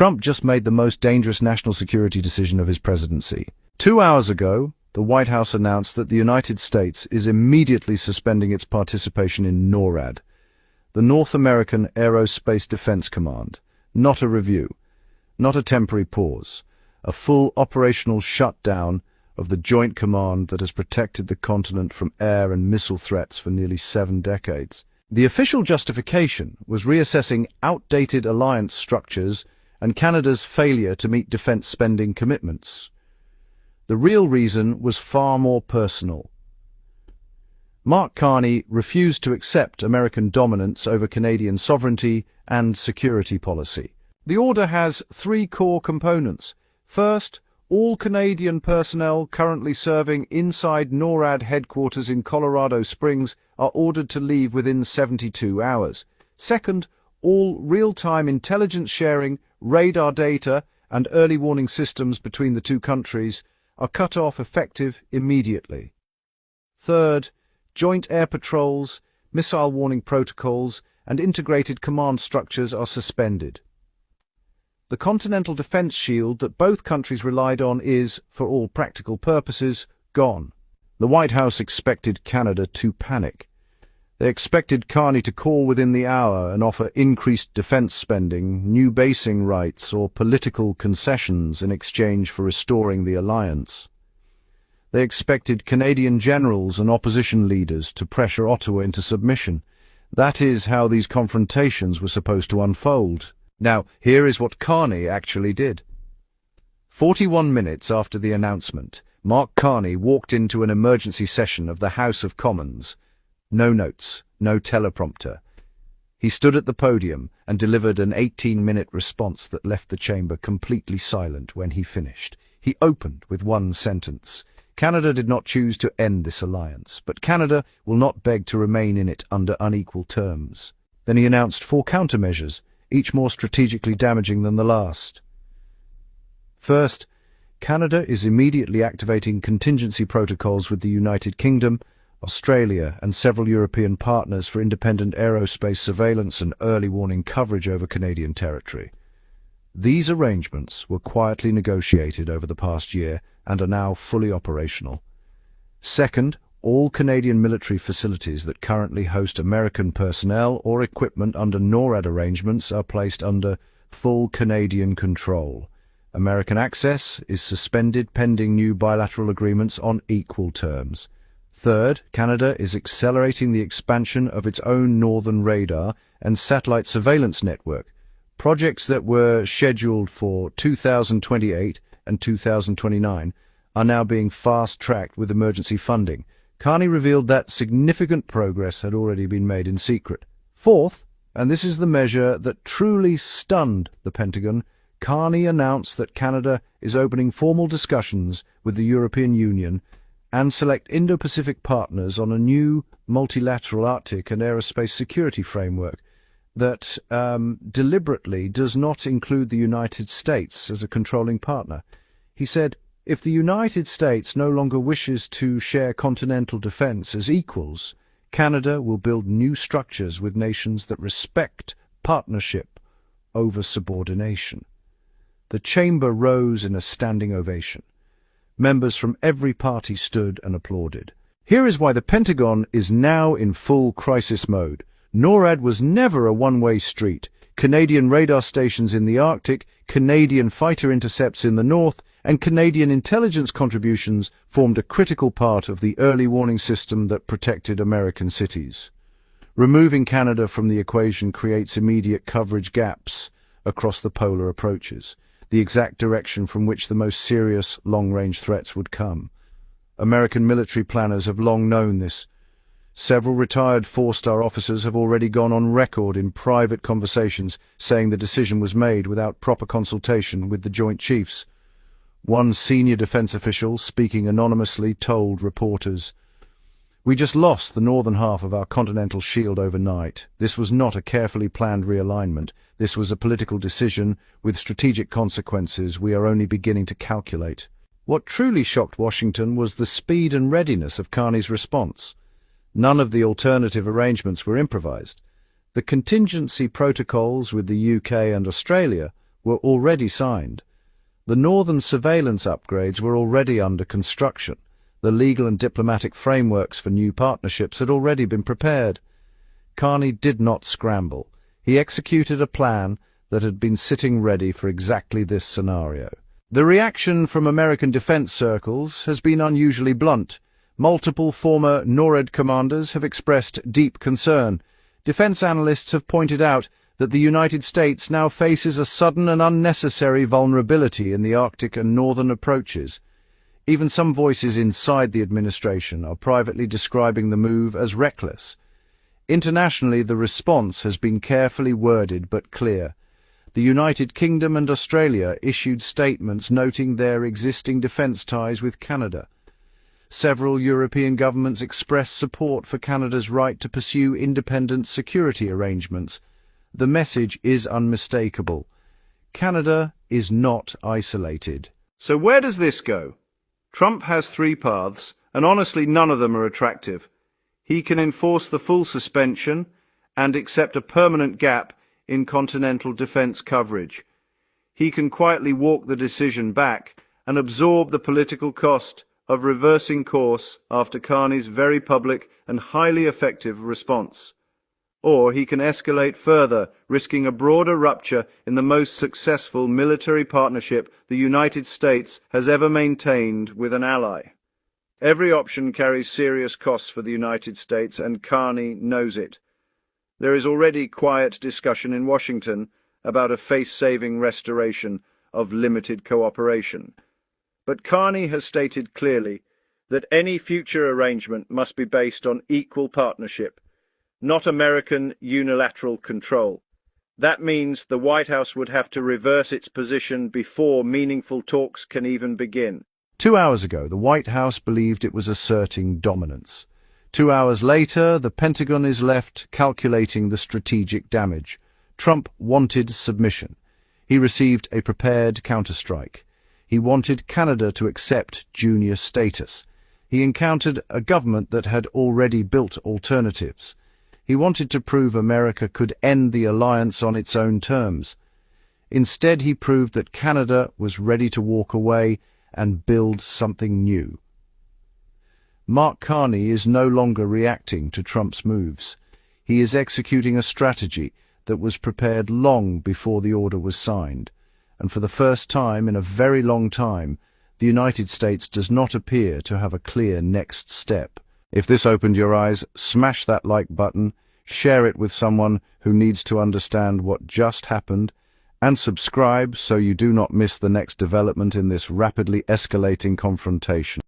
Trump just made the most dangerous national security decision of his presidency. 2 hours ago, the White House announced that the United States is immediately suspending its participation in NORAD, the North American Aerospace Defense Command. Not a review, not a temporary pause, a full operational shutdown of the joint command that has protected the continent from air and missile threats for nearly 7 decades. The official justification was reassessing outdated alliance structures and Canada's failure to meet defense spending commitments. The real reason was far more personal. Mark Carney refused to accept American dominance over Canadian sovereignty and security policy. The order has 3 core components. First, all Canadian personnel currently serving inside NORAD headquarters in Colorado Springs are ordered to leave within 72 hours. Second, all real-time intelligence sharing, radar data, and early warning systems between the 2 countries are cut off effective immediately. Third, joint air patrols, missile warning protocols, and integrated command structures are suspended. The continental defense shield that both countries relied on is, for all practical purposes, gone. The White House expected Canada to panic. They expected Carney to call within the hour and offer increased defense spending, new basing rights, or political concessions in exchange for restoring the alliance. They expected Canadian generals and opposition leaders to pressure Ottawa into submission. That is how these confrontations were supposed to unfold. Now, here is what Carney actually did. 41 minutes after the announcement, Mark Carney walked into an emergency session of the House of Commons. No notes, no teleprompter. He stood at the podium and delivered an 18-minute response that left the chamber completely silent when he finished. He opened with one sentence. Canada did not choose to end this alliance, but Canada will not beg to remain in it under unequal terms. Then he announced 4 countermeasures, each more strategically damaging than the last. First, Canada is immediately activating contingency protocols with the United Kingdom, Australia, and several European partners for independent aerospace surveillance and early warning coverage over Canadian territory. These arrangements were quietly negotiated over the past year and are now fully operational. Second, all Canadian military facilities that currently host American personnel or equipment under NORAD arrangements are placed under full Canadian control. American access is suspended pending new bilateral agreements on equal terms. Third, Canada is accelerating the expansion of its own northern radar and satellite surveillance network. Projects that were scheduled for 2028 and 2029 are now being fast-tracked with emergency funding. Carney revealed that significant progress had already been made in secret. Fourth, and this is the measure that truly stunned the Pentagon, Carney announced that Canada is opening formal discussions with the European Union and select Indo-Pacific partners on a new multilateral Arctic and aerospace security framework that deliberately does not include the United States as a controlling partner. He said, if the United States no longer wishes to share continental defense as equals, Canada will build new structures with nations that respect partnership over subordination. The chamber rose in a standing ovation. Members from every party stood and applauded. Here is why the Pentagon is now in full crisis mode. NORAD was never a one-way street. Canadian radar stations in the Arctic, Canadian fighter intercepts in the north, and Canadian intelligence contributions formed a critical part of the early warning system that protected American cities. Removing Canada from the equation creates immediate coverage gaps across the polar approaches, the exact direction from which the most serious long-range threats would come. American military planners have long known this. Several retired 4-star officers have already gone on record in private conversations saying the decision was made without proper consultation with the Joint Chiefs. One senior defense official, speaking anonymously, told reporters, "We just lost the northern half of our continental shield overnight. This was not a carefully planned realignment. This was a political decision with strategic consequences we are only beginning to calculate." What truly shocked Washington was the speed and readiness of Carney's response. None of the alternative arrangements were improvised. The contingency protocols with the UK and Australia were already signed. The northern surveillance upgrades were already under construction. The legal and diplomatic frameworks for new partnerships had already been prepared. Carney did not scramble. He executed a plan that had been sitting ready for exactly this scenario. The reaction from American defense circles has been unusually blunt. Multiple former NORAD commanders have expressed deep concern. Defense analysts have pointed out that the United States now faces a sudden and unnecessary vulnerability in the Arctic and northern approaches. Even some voices inside the administration are privately describing the move as reckless. Internationally, the response has been carefully worded but clear. The United Kingdom and Australia issued statements noting their existing defence ties with Canada. Several European governments expressed support for Canada's right to pursue independent security arrangements. The message is unmistakable. Canada is not isolated. So where does this go? Trump has three paths, and honestly none of them are attractive. He can enforce the full suspension and accept a permanent gap in continental defence coverage. He can quietly walk the decision back and absorb the political cost of reversing course after Carney's very public and highly effective response. Or he can escalate further, risking a broader rupture in the most successful military partnership the United States has ever maintained with an ally. Every option carries serious costs for the United States, and Carney knows it. There is already quiet discussion in Washington about a face-saving restoration of limited cooperation. But Carney has stated clearly that any future arrangement must be based on equal partnership, not American unilateral control. That means the White House would have to reverse its position before meaningful talks can even begin. 2 hours ago, the White House believed it was asserting dominance. 2 hours later, the Pentagon is left calculating the strategic damage. Trump wanted submission. He received a prepared counterstrike. He wanted Canada to accept junior status. He encountered a government that had already built alternatives. He wanted to prove America could end the alliance on its own terms. Instead, he proved that Canada was ready to walk away and build something new. Mark Carney is no longer reacting to Trump's moves. He is executing a strategy that was prepared long before the order was signed. And for the first time in a very long time, the United States does not appear to have a clear next step. If this opened your eyes, smash that like button, share it with someone who needs to understand what just happened, and subscribe so you do not miss the next development in this rapidly escalating confrontation.